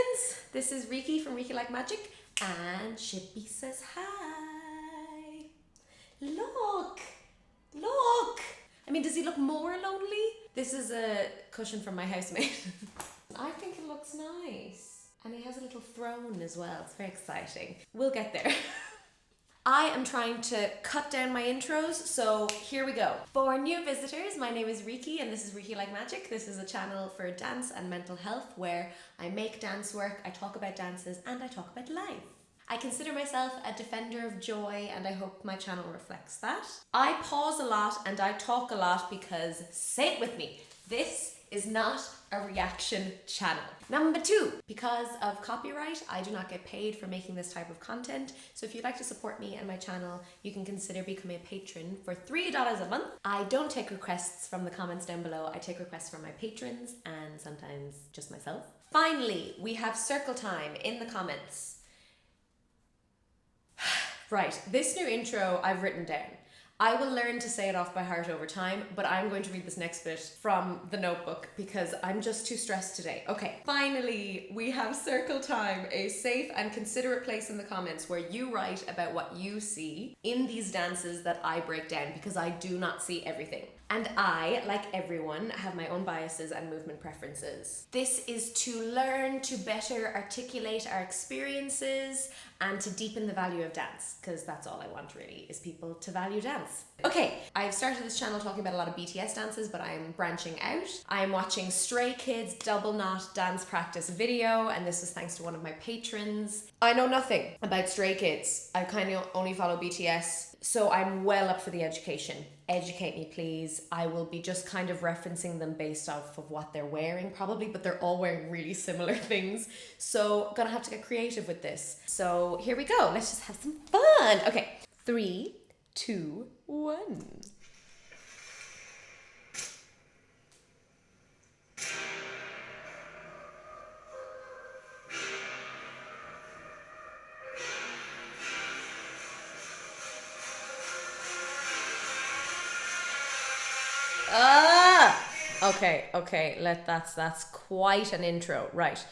friends, this is Riki from rikilikemagic, and Shippy says hi. Look! I mean, does he look more lonely? This is a cushion from my housemate. I think it looks nice. And he has a little throne as well. It's very exciting. We'll get there. I am trying to cut down my intros, so here we go. For new visitors, my name is Riki and this is rikilikemagic. This is a channel for dance and mental health where I make dance work, I talk about dances, and I talk about life. I consider myself a defender of joy and I hope my channel reflects that. I pause a lot and I talk a lot because, say it with me, this is not a reaction channel. Number 2, because of copyright, I do not get paid for making this type of content. So if you'd like to support me and my channel, you can consider becoming a patron for $3 a month. I don't take requests from the comments down below. I take requests from my patrons and sometimes just myself. Finally, we have circle time in the comments. Right, this new intro I've written down. I will learn to say it off by heart over time, but I'm going to read this next bit from the notebook because I'm just too stressed today. Okay, finally, we have circle time, a safe and considerate place in the comments where you write about what you see in these dances that I break down because I do not see everything. And I, like everyone, have my own biases and movement preferences. This is to learn to better articulate our experiences and to deepen the value of dance, because that's all I want really, is people to value dance. Okay, I've started this channel talking about a lot of BTS dances, but I'm branching out. I'm watching Stray Kids double knot dance practice video, and this was thanks to one of my patrons. I know nothing about Stray Kids. I kind of only follow BTS, so I'm well up for the education. Educate me, please. I will be just kind of referencing them based off of what they're wearing probably, but they're all wearing really similar things. So gonna have to get creative with this. So here we go. Let's just have some fun. Okay, 3, 2, 1. Okay, that's quite an intro, right?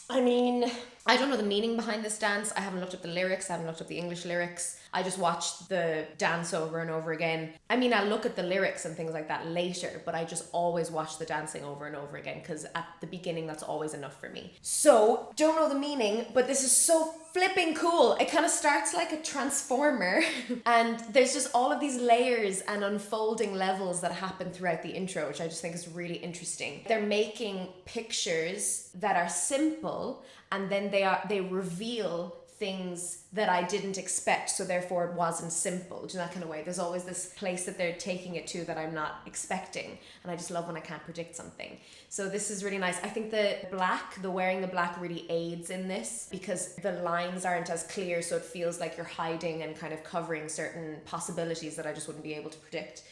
I mean, I don't know the meaning behind this dance. I haven't looked up the lyrics, I haven't looked up the English lyrics. I just watched the dance over and over again. I mean, I'll look at the lyrics and things like that later, but I just always watch the dancing over and over again because at the beginning, that's always enough for me. So, don't know the meaning, but this is so flipping cool. It kind of starts like a transformer and there's just all of these layers and unfolding levels that happen throughout the intro, which I just think is really interesting. They're making pictures that are simple and then they reveal things that I didn't expect, so therefore it wasn't simple, in that kind of way. There's always this place that they're taking it to that I'm not expecting, and I just love when I can't predict something. So this is really nice. I think the wearing the black really aids in this because the lines aren't as clear, so it feels like you're hiding and kind of covering certain possibilities that I just wouldn't be able to predict.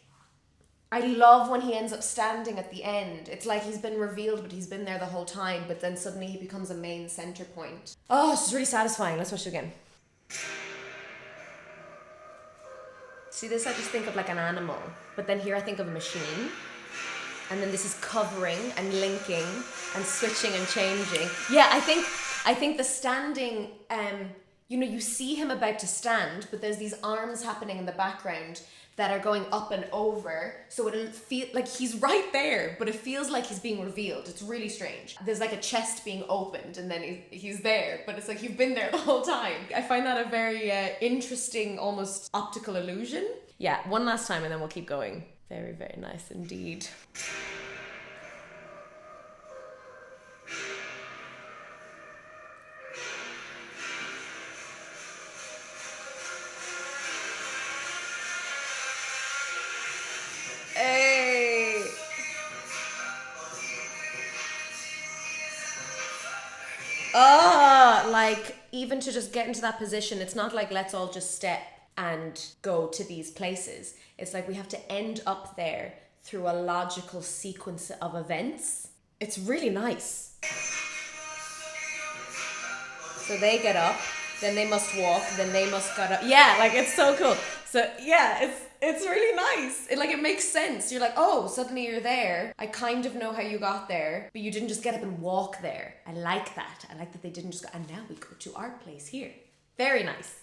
I love when he ends up standing at the end. It's like he's been revealed, but he's been there the whole time, but then suddenly he becomes a main center point. Oh, this is really satisfying. Let's watch it again. See, this I just think of like an animal, but then here I think of a machine. And then this is covering and linking and switching and changing. Yeah, I think the standing, you see him about to stand, but there's these arms happening in the background that are going up and over, so it'll feel like he's right there, but it feels like he's being revealed. It's really strange. There's like a chest being opened and then he's there, but it's like you've been there the whole time. I find that a very interesting, almost optical illusion. Yeah, one last time and then we'll keep going. Very, very nice indeed. Hey! Like even to just get into that position, it's not like let's all just step and go to these places. It's like we have to end up there through a logical sequence of events. It's really nice. So they get up, then they must walk, then they must get up. Yeah, like it's so cool. So yeah, It's really nice. It makes sense. You're like, oh, suddenly you're there. I kind of know how you got there, but you didn't just get up and walk there. I like that. I like that they didn't just go, and now we go to our place here. Very nice.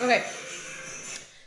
Okay,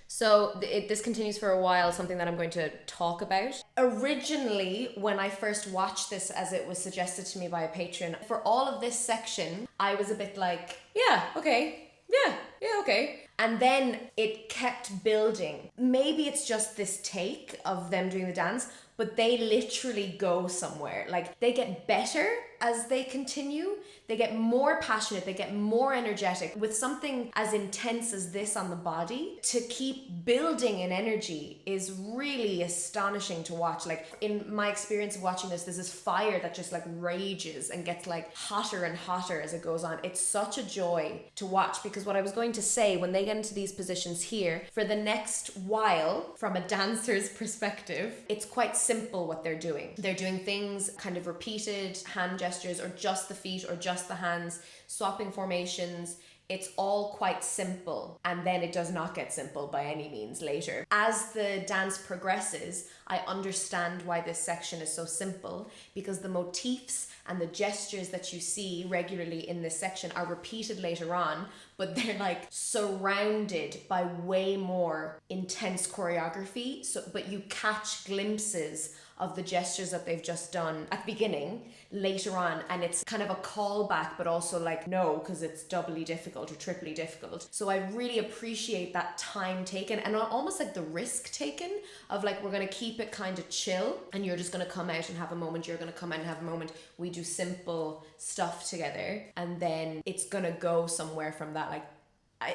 so this continues for a while, something that I'm going to talk about. Originally, when I first watched this, as it was suggested to me by a patron, for all of this section, I was a bit like, yeah, okay, yeah, okay. And then it kept building. Maybe it's just this take of them doing the dance, but they literally go somewhere. Like, they get better as they continue. They get more passionate, they get more energetic. With something as intense as this on the body, to keep building in energy is really astonishing to watch. Like, in my experience of watching this, there's this fire that just like rages and gets like hotter and hotter as it goes on. It's such a joy to watch, because what I was going to say, when they get into these positions here, for the next while, from a dancer's perspective, it's quite simple what they're doing. They're doing things, kind of repeated hand gestures, or just the feet, or just the hands, swapping formations. It's all quite simple, and then it does not get simple by any means later. As the dance progresses, I understand why this section is so simple, because the motifs and the gestures that you see regularly in this section are repeated later on, but they're like surrounded by way more intense choreography. But you catch glimpses of the gestures that they've just done at the beginning later on, and it's kind of a callback, but also like, no, because it's doubly difficult or triply difficult. So I really appreciate that time taken, and almost like the risk taken of like, we're going to keep it kind of chill, and you're just going to come out and have a moment, you're going to come out and have a moment, we do simple stuff together, and then it's going to go somewhere from that. Like,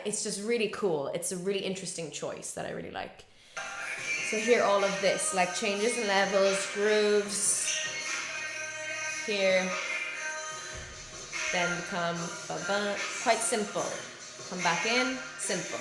it's just really cool. It's a really interesting choice that I really like. So here, all of this, like changes in levels, grooves, here, then become quite simple. Come back in, simple.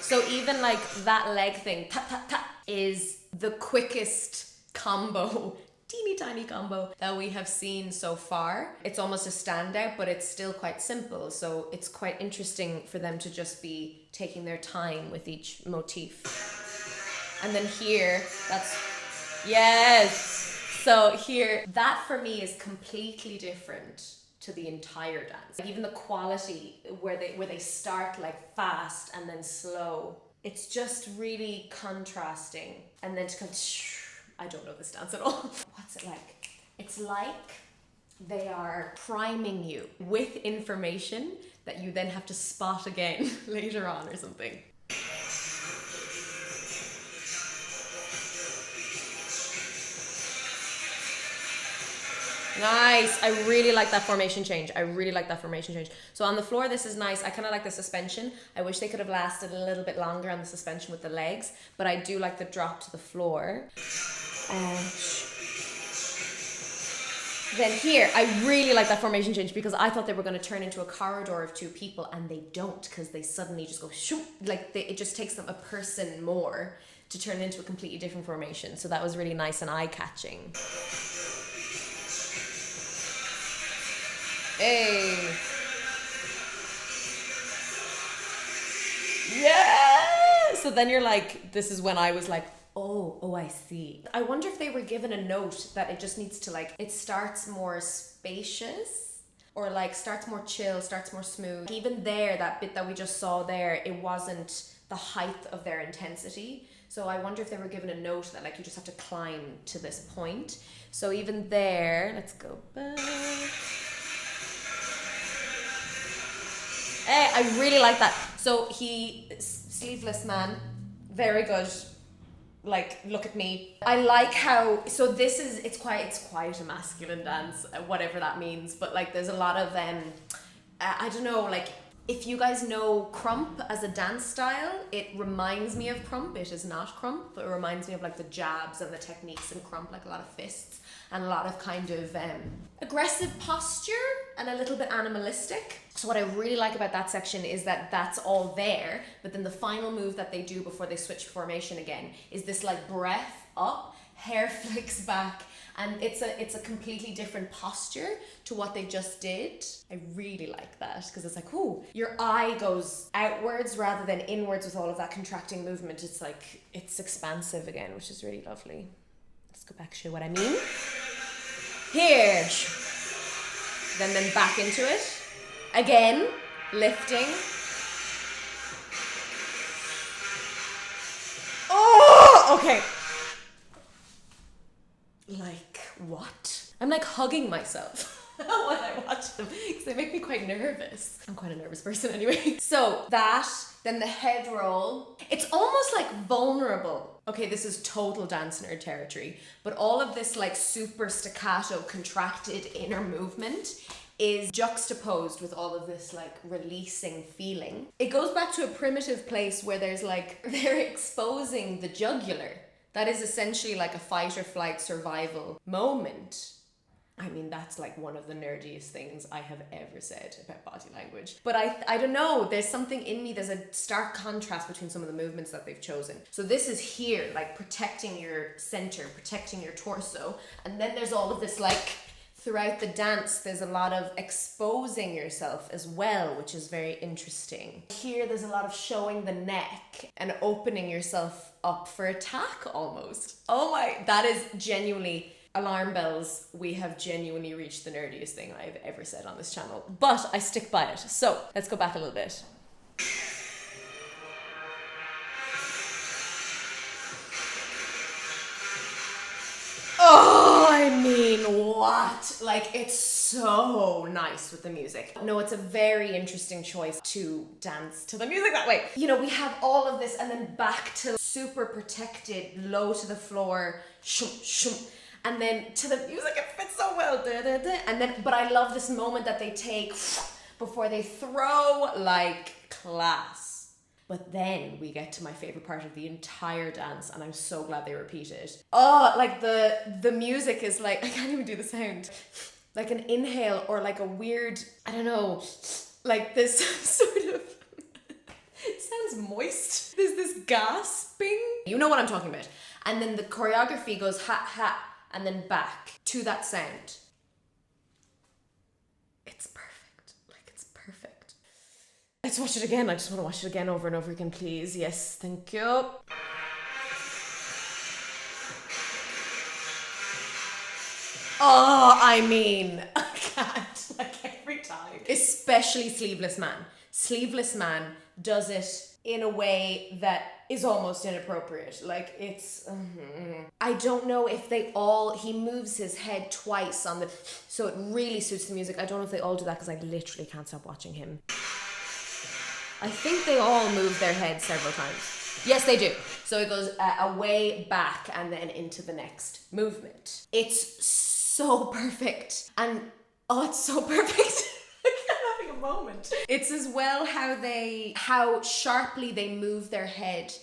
So even like that leg thing, tap, tap, tap, is the quickest combo, teeny tiny combo that we have seen so far. It's almost a standout, but it's still quite simple. So it's quite interesting for them to just be taking their time with each motif. And then here, that's, yes. So here, that for me is completely different to the entire dance. Even the quality where they start like fast and then slow. It's just really contrasting. And then to come, I don't know this dance at all. What's it like? It's like they are priming you with information that you then have to spot again later on or something. Nice. I really like that formation change. So on the floor, this is nice. I kind of like the suspension. I wish they could have lasted a little bit longer on the suspension with the legs, but I do like the drop to the floor. Then here, I really like that formation change, because I thought they were going to turn into a corridor of two people, and they don't, because they suddenly just go shoop, like it just takes them a person more to turn into a completely different formation. So that was really nice and eye-catching. Hey. Yeah. So then you're like, this is when I was like, oh, I see. I wonder if they were given a note that it just needs to like, it starts more spacious, or like starts more chill, starts more smooth. Even there, that bit that we just saw there, it wasn't the height of their intensity. So I wonder if they were given a note that like, you just have to climb to this point. So even there, let's go back. Hey, I really like that. So sleeveless man, very good. Like, look at me. I like how, so this is, it's quite a masculine dance, whatever that means, but like there's a lot of I don't know, like If you guys know krump as a dance style, it reminds me of krump. It is not krump, but it reminds me of like the jabs and the techniques in krump, like a lot of fists and a lot of kind of aggressive posture and a little bit animalistic. So what I really like about that section is that that's all there, but then the final move that they do before they switch formation again is this like breath up, hair flicks back, and it's a completely different posture to what they just did. I really like that because it's like, ooh, your eye goes outwards rather than inwards with all of that contracting movement. It's like, it's expansive again, which is really lovely. Let's go back, show what I mean. Here. Then back into it. Again, lifting. Oh, okay. Like, what? I'm like hugging myself when I watch them because they make me quite nervous. I'm quite a nervous person anyway. So that, then the head roll. It's almost like vulnerable. Okay, this is total dance nerd territory, but all of this like super staccato contracted inner movement is juxtaposed with all of this like releasing feeling. It goes back to a primitive place where there's like, they're exposing the jugular. That is essentially like a fight or flight survival moment. I mean, that's like one of the nerdiest things I have ever said about body language. But I don't know, there's something in me, there's a stark contrast between some of the movements that they've chosen. So this is here, like protecting your center, protecting your torso. And then there's all of this like, throughout the dance, there's a lot of exposing yourself as well, which is very interesting. Here, there's a lot of showing the neck and opening yourself up for attack almost. Oh my, that is genuinely, alarm bells. We have genuinely reached the nerdiest thing I've ever said on this channel, but I stick by it. So let's go back a little bit. Oh, I mean, what? Like, it's so nice with the music. No, it's a very interesting choice to dance to the music that way. You know, we have all of this and then back to super protected, low to the floor, shum, shum. And then to the music, it fits so well. Da, da, da. And then, but I love this moment that they take before they throw, like, class. But then we get to my favorite part of the entire dance, and I'm so glad they repeat it. Oh, like the music is like, I can't even do the sound. Like an inhale or like a weird, I don't know, like this sort of, it sounds moist. There's this gasping. You know what I'm talking about. And then the choreography goes ha, ha, and then back to that sound. It's perfect. Let's watch it again. I just want to watch it again over and over again, please. Yes, thank you. Oh, I mean, I can't, like every time. Especially Sleeveless Man. Sleeveless Man does it in a way that is almost inappropriate. Like it's, I don't know if they all, he moves his head twice on the, so it really suits the music. I don't know if they all do that because I literally can't stop watching him. I think they all move their head several times. Yes, they do. So it goes away, back, and then into the next movement. It's so perfect. And, oh, it's so perfect. I'm having a moment. It's as well how sharply they move their head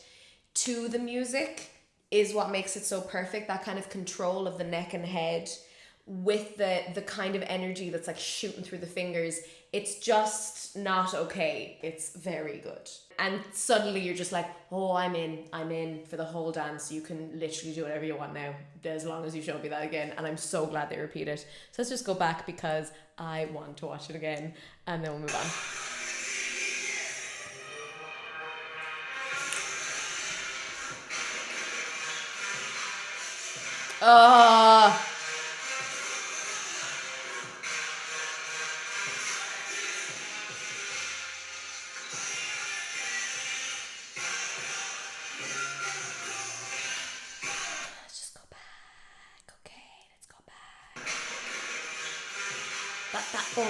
to the music is what makes it so perfect. That kind of control of the neck and head with the kind of energy that's like shooting through the fingers. It's just not okay. It's very good. And suddenly you're just like, oh, I'm in for the whole dance. You can literally do whatever you want now, as long as you show me that again. And I'm so glad they repeat it. So let's just go back because I want to watch it again and then we'll move on. That boom.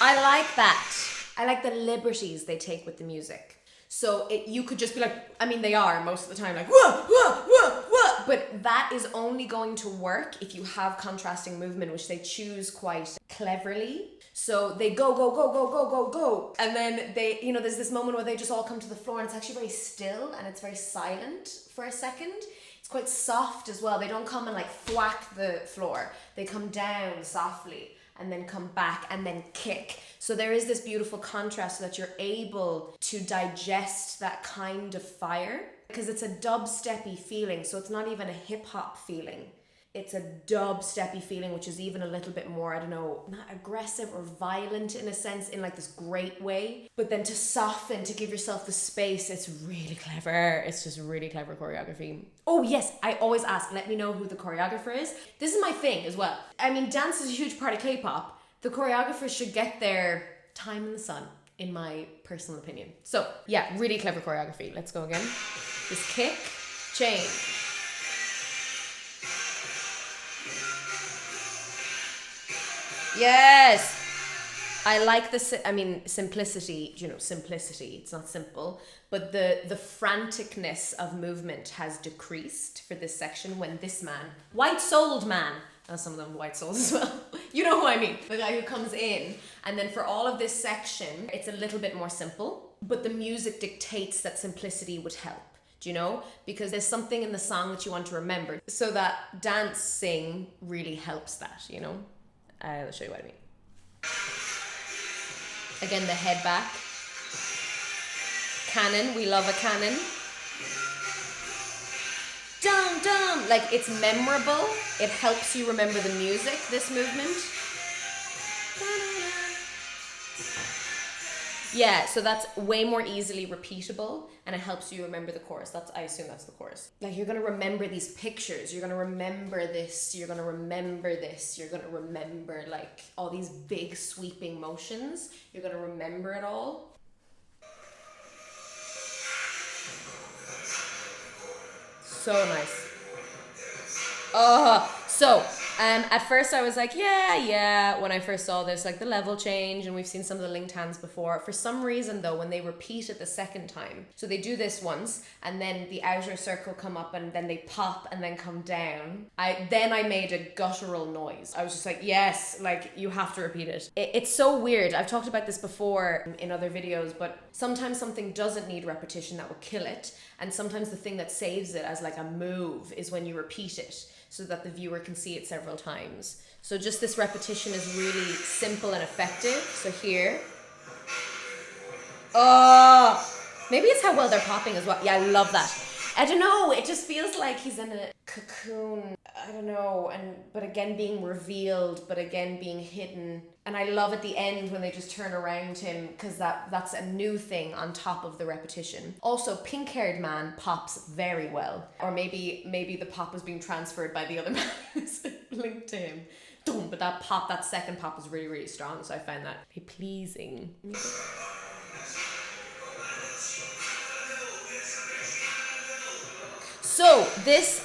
I like that. I like the liberties they take with the music. So you could just be like, I mean, they are most of the time like, whoa, whoa, whoa, whoa. But that is only going to work if you have contrasting movement, which they choose quite cleverly. So they go, go, go, go, go, go, go. And then they, you know, there's this moment where they just all come to the floor and it's actually very still and it's very silent for a second. It's quite soft as well. They don't come and like thwack the floor. They come down softly and then come back and then kick. So there is this beautiful contrast so that you're able to digest that kind of fire, because it's a dubsteppy feeling. So it's not even a hip hop feeling. It's a dubsteppy feeling, which is even a little bit more, I don't know, not aggressive or violent in a sense, in like this great way. But then to soften, to give yourself the space, it's really clever. It's just really clever choreography. Oh yes, I always ask, let me know who the choreographer is. This is my thing as well. I mean, dance is a huge part of K-pop. The choreographers should get their time in the sun, in my personal opinion. So yeah, really clever choreography. Let's go again. This kick, change. Yes, I like simplicity, you know, simplicity, it's not simple, but the franticness of movement has decreased for this section when this man, white-souled man, some of them white souls as well, you know who I mean, the guy who comes in, and then for all of this section, it's a little bit more simple, but the music dictates that simplicity would help. Do you know? Because there's something in the song that you want to remember, so that dancing really helps that, you know? I'll show you what I mean. Again, the head back. Canon, we love a canon. Dum dum! Like, it's memorable. It helps you remember the music, this movement. Yeah, so that's way more easily repeatable and it helps you remember the chorus. I assume that's the chorus. Like, you're gonna remember these pictures, you're gonna remember this, you're gonna remember this, you're gonna remember like all these big sweeping motions. You're gonna remember it all. So nice. At first I was like, yeah, when I first saw this, like the level change, and we've seen some of the linked hands before. For some reason though, when they repeat it the second time, so they do this once, and then the outer circle come up, and then they pop, and then come down. I made a guttural noise. I was just like, yes, like you have to repeat it. It's so weird. I've talked about this before in other videos, but sometimes something doesn't need repetition that will kill it, and sometimes the thing that saves it as like a move is when you repeat it, so that the viewer can see it several times. So just this repetition is really simple and effective. So here. Oh, maybe it's how well they're popping as well. Yeah, I love that. I don't know, it just feels like he's in a cocoon. I don't know, but again being revealed, but again being hidden. And I love at the end when they just turn around him, because that's a new thing on top of the repetition. Also, pink-haired man pops very well. Or maybe the pop was being transferred by the other man who's linked to him. But that second pop was really, really strong, so I find that pleasing. So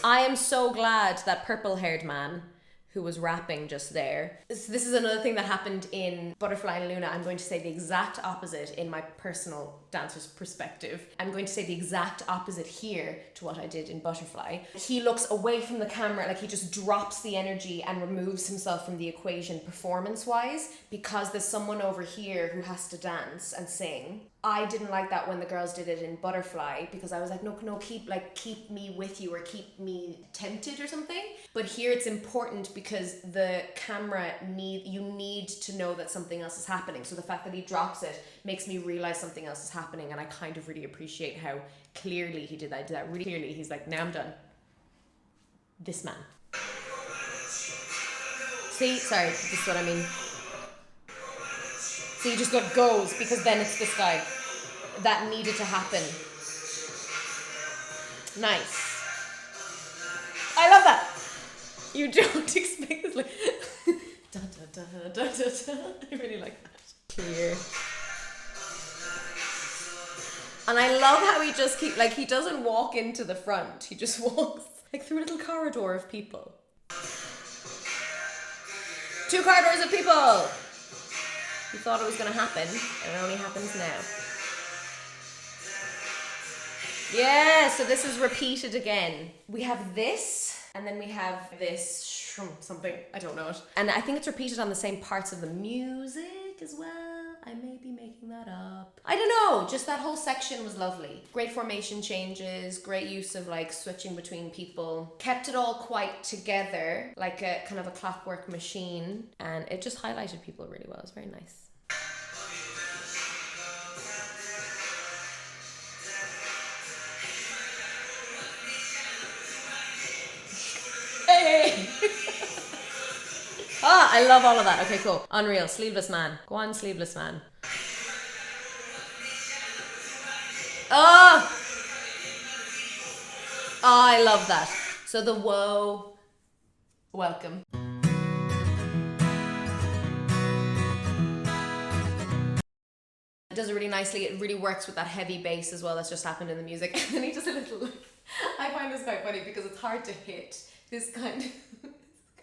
I am so glad that purple-haired man who was rapping just there. This is another thing that happened in Butterfly and Luna. I'm going to say the exact opposite in my personal dancer's perspective. I'm going to say the exact opposite here to what I did in Butterfly. He looks away from the camera, like he just drops the energy and removes himself from the equation performance-wise, because there's someone over here who has to dance and sing. I didn't like that when the girls did it in Butterfly, because I was like, no, keep me with you, or keep me tempted or something. But here it's important because the camera you need to know that something else is happening. So the fact that he drops it makes me realize something else is happening, and I kind of really appreciate how clearly he did that. He did that really clearly. He's like, now I'm done. This man. See, sorry, this is what I mean. So you just goes, because then it's this guy. That needed to happen. Nice. I love that. You don't expect this, like da da da da da da. I really like that. Clear. And I love how he just he doesn't walk into the front. He just walks like through a little corridor of people. 2 corridors of people. You thought it was going to happen, and it only happens now. Yeah, so this is repeated again. We have this, and then we have this something, I don't know it. And I think it's repeated on the same parts of the music as well. I may be making that up. I don't know, just that whole section was lovely. Great formation changes, great use of like switching between people. Kept it all quite together, like a kind of a clockwork machine. And it just highlighted people really well. It was very nice. Hey! Ah, I love all of that. Okay, cool. Unreal. Sleeveless man. Go on, sleeveless man. Oh! Oh, I love that. So the whoa, welcome. It does it really nicely. It really works with that heavy bass as well that's just happened in the music. And then he does a little, I find this quite funny because it's hard to hit this kind of,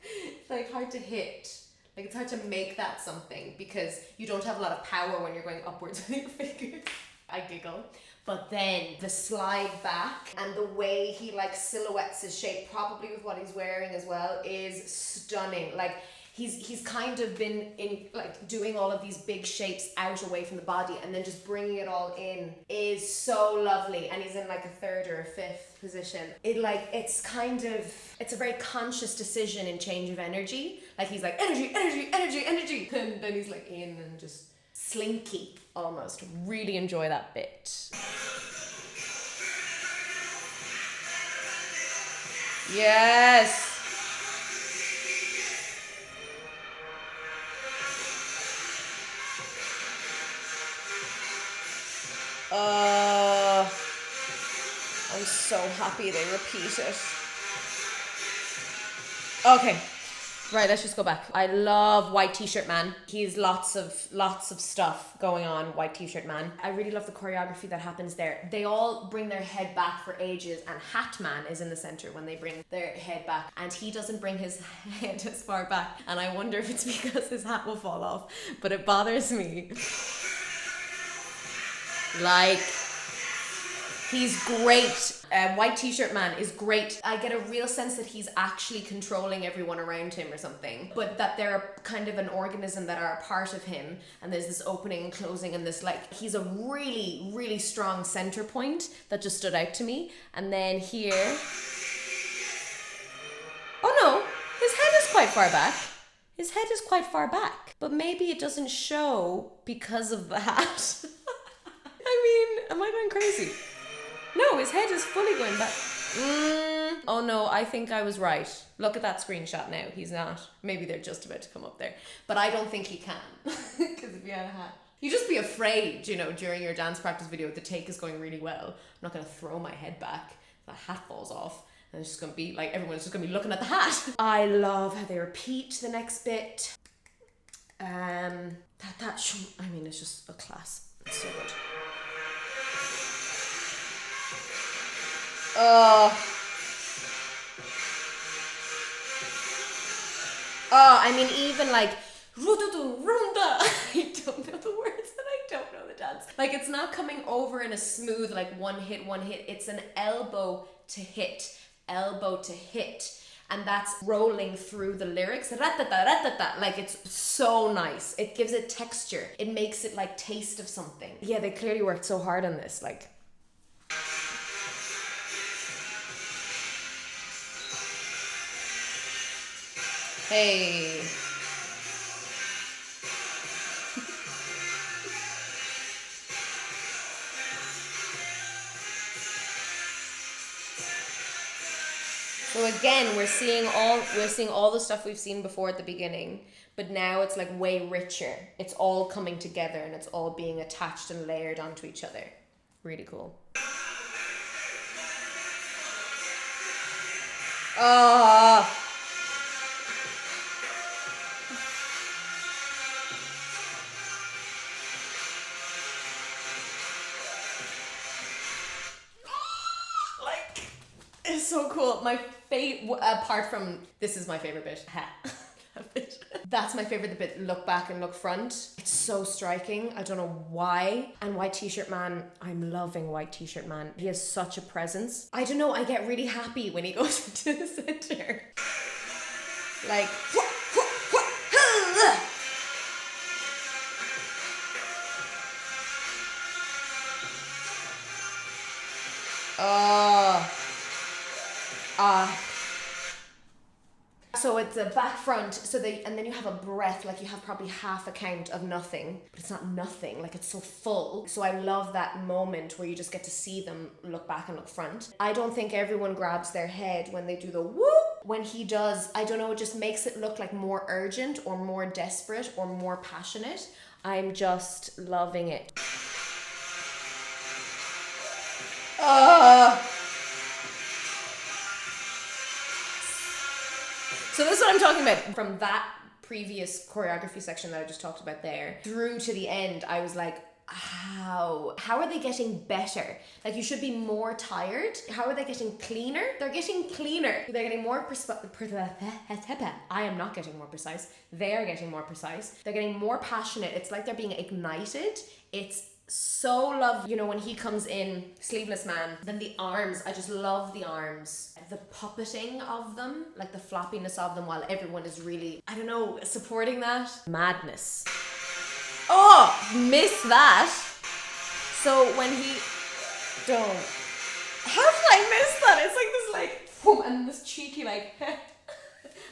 it's like hard to hit. Like it's hard to make that something because you don't have a lot of power when you're going upwards with your fingers. I giggle. But then the slide back and the way he like silhouettes his shape, probably with what he's wearing as well, is stunning. Like he's kind of been in like doing all of these big shapes out away from the body and then just bringing it all in is so lovely. And he's in like a third or a fifth position. It's a very conscious decision in change of energy. Like he's like energy, energy, energy, energy, and then he's like in and just slinky almost. Really enjoy that bit. Yes. I'm so happy they repeat it. Okay. Right, let's just go back. I love White T-Shirt Man. He's lots of stuff going on, White T-Shirt Man. I really love the choreography that happens there. They all bring their head back for ages, and Hat Man is in the center when they bring their head back, and he doesn't bring his head as far back, and I wonder if it's because his hat will fall off, but it bothers me. Like, he's great. White T-Shirt Man is great. I get a real sense that he's actually controlling everyone around him or something, but that they're kind of an organism that are a part of him, and there's this opening and closing and this, like, he's a really, really strong center point that just stood out to me. And then here, oh no, his head is quite far back. His head is quite far back, but maybe it doesn't show because of the hat. I mean, am I going crazy? No, his head is fully going back. Oh no, I think I was right. Look at that screenshot now. He's not. Maybe they're just about to come up there. But I don't think he can. Because if he had a hat. You just be afraid, you know, during your dance practice video, the take is going really well. I'm not going to throw my head back. The hat falls off. And it's just going to be like, everyone's just going to be looking at the hat. I love how they repeat the next bit. I mean, it's just a class. It's so good. I mean, even like, I don't know the words and I don't know the dance. Like, it's not coming over in a smooth, like one hit. It's an elbow to hit. And that's rolling through the lyrics. Like, it's so nice. It gives it texture. It makes it like taste of something. Yeah, they clearly worked so hard on this. Like, hey. So again, we're seeing all the stuff we've seen before at the beginning, but now it's like way richer. It's all coming together and it's all being attached and layered onto each other. Really cool. It's so cool. My favorite, apart from, this is my favorite bit. That's my favorite, the bit look back and look front. It's so striking. I don't know why. And White T-shirt man, I'm loving White T-shirt man. He has such a presence. I don't know, I get really happy when he goes into the center. Like, so it's a back front, and then you have a breath, like you have probably half a count of nothing, but it's not nothing, like it's so full. So I love that moment where you just get to see them look back and look front. I don't think everyone grabs their head when they do the whoop. When he does, I don't know, it just makes it look like more urgent or more desperate or more passionate. I'm just loving it. So this is what I'm talking about. From that previous choreography section that I just talked about there, through to the end, I was like, how are they getting better? Like, you should be more tired. How are they getting cleaner? They're getting cleaner. They're getting more I am not getting more precise. They're getting more precise. They're getting more passionate. It's like they're being ignited. It's so lovely. You know, when he comes in, sleeveless man, then the arms, I just love the arms. The puppeting of them, like the floppiness of them while everyone is really, I don't know, supporting that. Madness. Oh, miss that. So when he, don't. How did I miss that? It's like this like, boom, and this cheeky like, I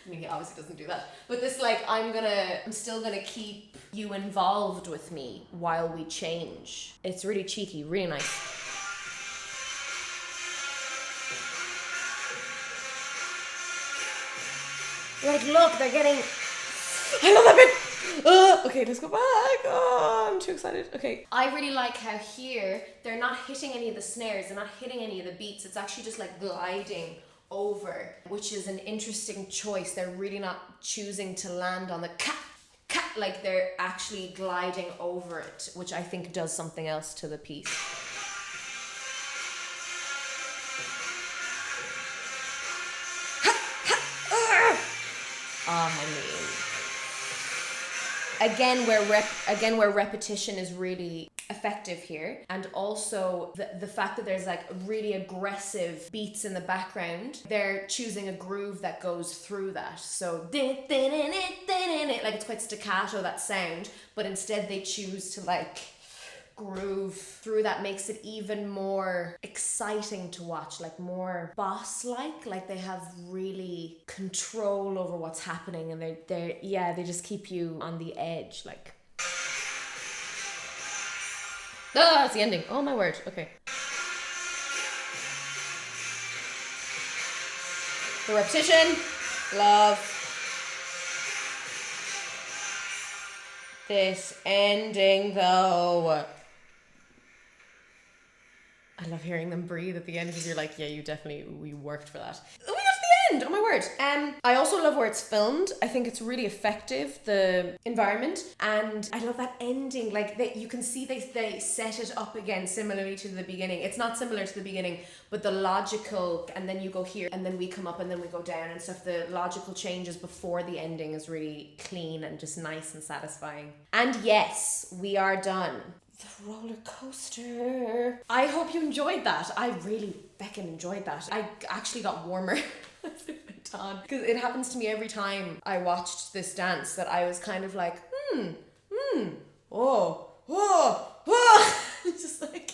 mean, he obviously doesn't do that. But this like, I'm still gonna keep you involved with me while we change. It's really cheeky, really nice. Like, look, they're getting, I love that bit. Okay, let's go back. Oh, I'm too excited. Okay. I really like how here, they're not hitting any of the snares, they're not hitting any of the beats. It's actually just like gliding over, which is an interesting choice. They're really not choosing to land on the cat, like they're actually gliding over it, which I think does something else to the piece. I mean, again where repetition is really effective here, and also the fact that there's like really aggressive beats in the background, they're choosing a groove that goes through that. So like it's quite staccato, that sound, but instead they choose to like groove through. That makes it even more exciting to watch, like more boss-like they have really control over what's happening, and they just keep you on the edge, like. That's the ending. Oh my word. Okay. The repetition. Love. This ending though. I love hearing them breathe at the end, because you're like, yeah, we worked for that. We got to the end, oh my word. I also love where it's filmed. I think it's really effective, the environment, and I love that ending. Like, you can see they set it up again similarly to the beginning. It's not similar to the beginning, but the logical, and then you go here, and then we come up, and then we go down and stuff. The logical changes before the ending is really clean and just nice and satisfying. And yes, we are done. The roller coaster. I hope you enjoyed that. I really feckin' enjoyed that. I actually got warmer as it went on, because it happens to me every time I watched this dance, that I was kind of like, just like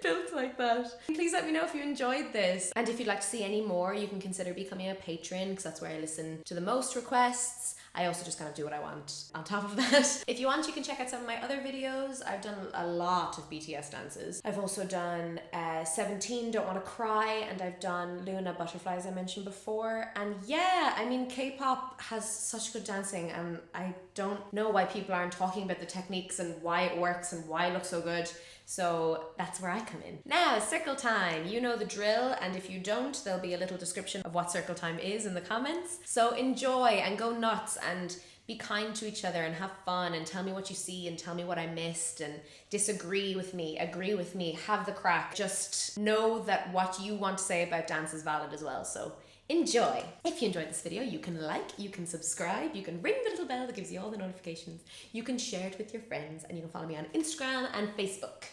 built like that. Please let me know if you enjoyed this, and if you'd like to see any more, you can consider becoming a patron, because that's where I listen to the most requests. I also just kind of do what I want on top of that. If you want, you can check out some of my other videos. I've done a lot of BTS dances. I've also done 17, Don't Wanna Cry, and I've done Luna, Butterflies, I mentioned before. And yeah, I mean, K-pop has such good dancing, and I don't know why people aren't talking about the techniques and why it works and why it looks so good. So that's where I come in. Now, circle time. You know the drill, and if you don't, there'll be a little description of what circle time is in the comments. So enjoy and go nuts and be kind to each other and have fun, and tell me what you see and tell me what I missed, and disagree with me, agree with me, have the crack. Just know that what you want to say about dance is valid as well. So enjoy. If you enjoyed this video, you can like, you can subscribe, you can ring the little bell that gives you all the notifications, you can share it with your friends, and you can follow me on Instagram and Facebook.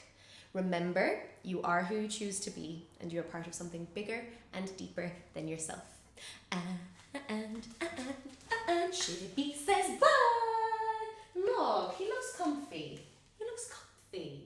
Remember, you are who you choose to be, and you're part of something bigger and deeper than yourself. And Shibby says bye. Look, he looks comfy. He looks comfy.